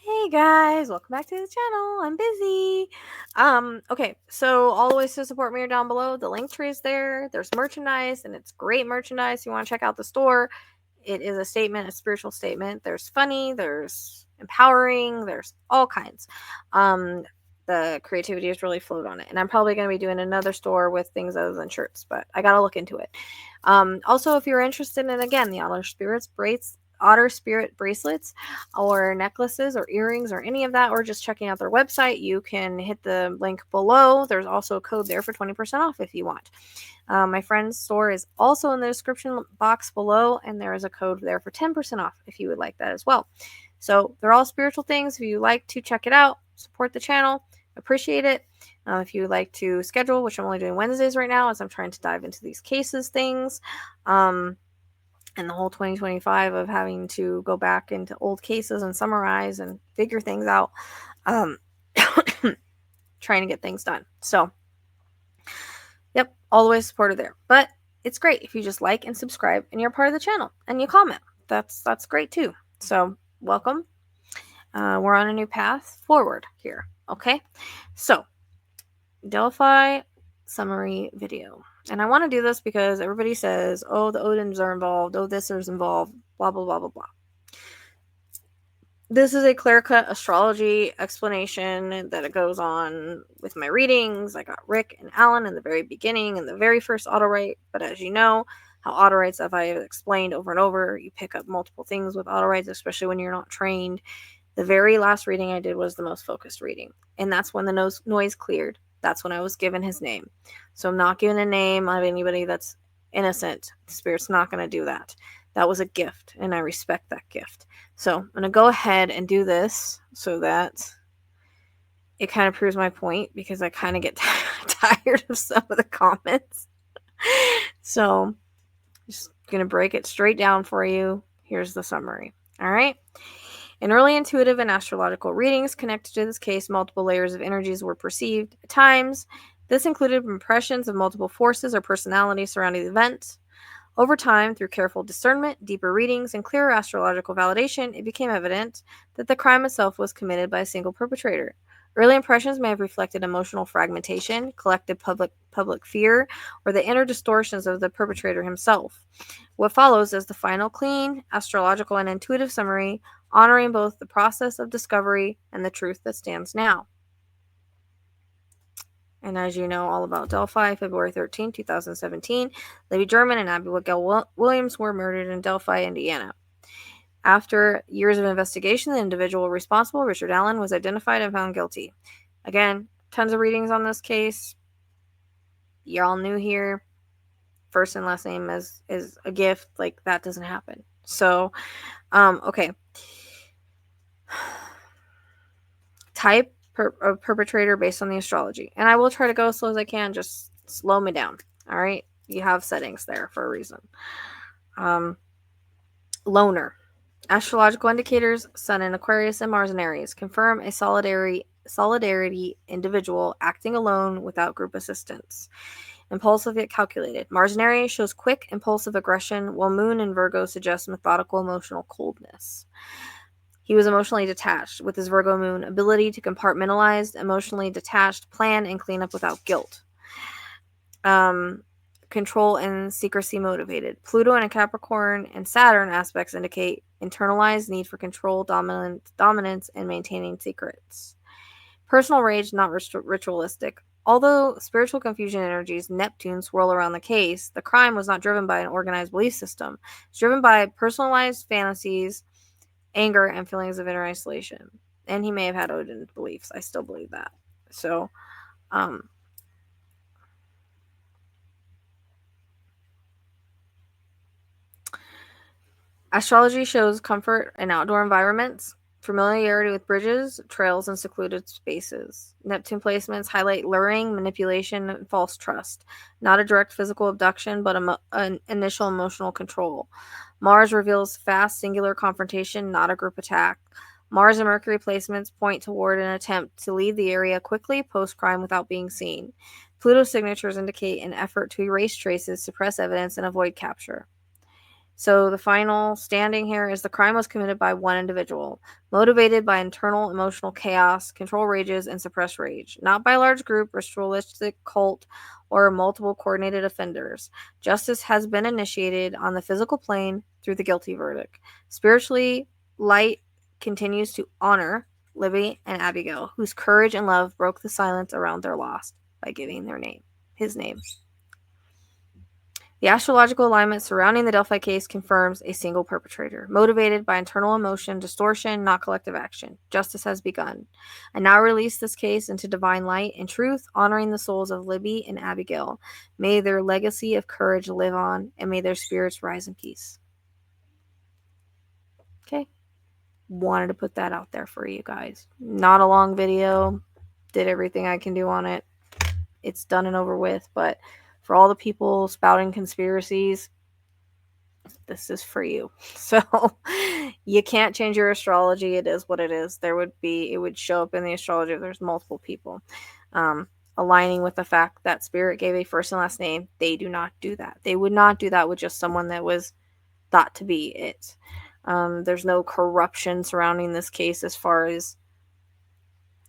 Hey guys, welcome back to the channel. I'm busy. Okay, so all the ways to support me are down below. The link tree is there. There's merchandise, and it's great merchandise. You want to check out the store. It is a statement, a spiritual statement. There's funny, there's empowering, there's all kinds. The creativity has really flowed on it. And I'm probably going to be doing another store with things other than shirts, but I got to look into it. Also, if you're interested in, again, the Otter Spirit bracelets or necklaces or earrings or any of that, or just checking out their website, you can hit the link below. There's also a code there for 20% off if you want. My friend's store is also in the description box below, and there is a code there for 10% off if you would like that as well. So they're all spiritual things. If you like to check it out, support the channel, appreciate it. If you would like to schedule, which I'm only doing Wednesdays right now as I'm trying to dive into these cases things, and the whole 2025 of having to go back into old cases and summarize and figure things out, trying to get things done. So, yep, all the way supported there. But it's great if you just like and subscribe and you're part of the channel and you comment. That's great too. So, welcome. We're on a new path forward here. Okay, so Delphi summary video. And I want to do this because everybody says, oh, the Odins are involved, oh, this is involved, blah, blah, blah, blah, blah. This is a clear-cut astrology explanation that it goes on with my readings. I got Rick and Alan in the very beginning, in the very first Autowrite. But as you know, how Autowrites, as I have explained over and over, you pick up multiple things with Autowrites, especially when you're not trained. The very last reading I did was the most focused reading. And that's when the noise cleared. That's when I was given his name. So I'm not giving a name of anybody that's innocent. The Spirit's not going to do that. That was a gift, and I respect that gift. So I'm going to go ahead and do this so that it kind of proves my point, because I kind of get tired of some of the comments. So I'm just going to break it straight down for you. Here's the summary. All right. In early intuitive and astrological readings connected to this case, multiple layers of energies were perceived at times. This included impressions of multiple forces or personalities surrounding the event. Over time, through careful discernment, deeper readings, and clearer astrological validation, it became evident that the crime itself was committed by a single perpetrator. Early impressions may have reflected emotional fragmentation, collective public fear, or the inner distortions of the perpetrator himself. What follows is the final clean, astrological, and intuitive summary, honoring both the process of discovery and the truth that stands now. And as you know all about Delphi, February 13, 2017, Libby German and Abigail Williams were murdered in Delphi, Indiana. After years of investigation, the individual responsible, Richard Allen, was identified and found guilty. Again, tons of readings on this case. You're all new here. First and last name is a gift. Like, that doesn't happen. So, okay. Type of perpetrator based on the astrology. And I will try to go as slow as I can. Just slow me down. All right? You have settings there for a reason. Loner. Astrological indicators, Sun in Aquarius and Mars in Aries, confirm a solidarity individual acting alone without group assistance. Impulsive yet calculated. Mars in Aries shows quick, impulsive aggression, while Moon in Virgo suggests methodical, emotional coldness. He was emotionally detached, with his Virgo moon ability to compartmentalize, emotionally detached, plan, and clean up without guilt. Control and secrecy motivated. Pluto and Capricorn and Saturn aspects indicate internalized need for control, dominance, and maintaining secrets. Personal rage, not ritualistic. Although spiritual confusion energies, Neptune, swirl around the case, the crime was not driven by an organized belief system. It's driven by personalized fantasies, anger, and feelings of inner isolation. And he may have had Odin beliefs. I still believe that. So, astrology shows comfort in outdoor environments, familiarity with bridges, trails, and secluded spaces. Neptune placements highlight luring, manipulation, and false trust. Not a direct physical abduction, but an initial emotional control. Mars reveals fast, singular confrontation, not a group attack. Mars and Mercury placements point toward an attempt to leave the area quickly post-crime without being seen. Pluto signatures indicate an effort to erase traces, suppress evidence, and avoid capture. So the final standing here is the crime was committed by one individual, motivated by internal emotional chaos, control rages, and suppressed rage, not by a large group, ritualistic cult, or multiple coordinated offenders. Justice has been initiated on the physical plane through the guilty verdict. Spiritually, light continues to honor Libby and Abigail, whose courage and love broke the silence around their loss by giving his name. The astrological alignment surrounding the Delphi case confirms a single perpetrator, motivated by internal emotion, distortion, not collective action. Justice has begun. I now release this case into divine light and truth, honoring the souls of Libby and Abigail. May their legacy of courage live on, and may their spirits rise in peace. Okay. Wanted to put that out there for you guys. Not a long video. Did everything I can do on it. It's done and over with, but for all the people spouting conspiracies, this is for you. So you can't change your astrology. It is what it is. It would show up in the astrology if there's multiple people. Aligning with the fact that spirit gave a first and last name, they do not do that. They would not do that with just someone that was thought to be it. There's no corruption surrounding this case as far as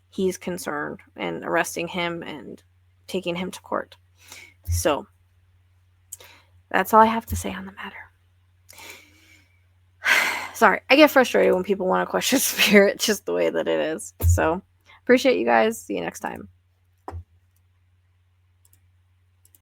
he's concerned, and arresting him and taking him to court. So that's all I have to say on the matter. Sorry, I get frustrated when people want to question spirit just the way that it is. So appreciate you guys. See you next time.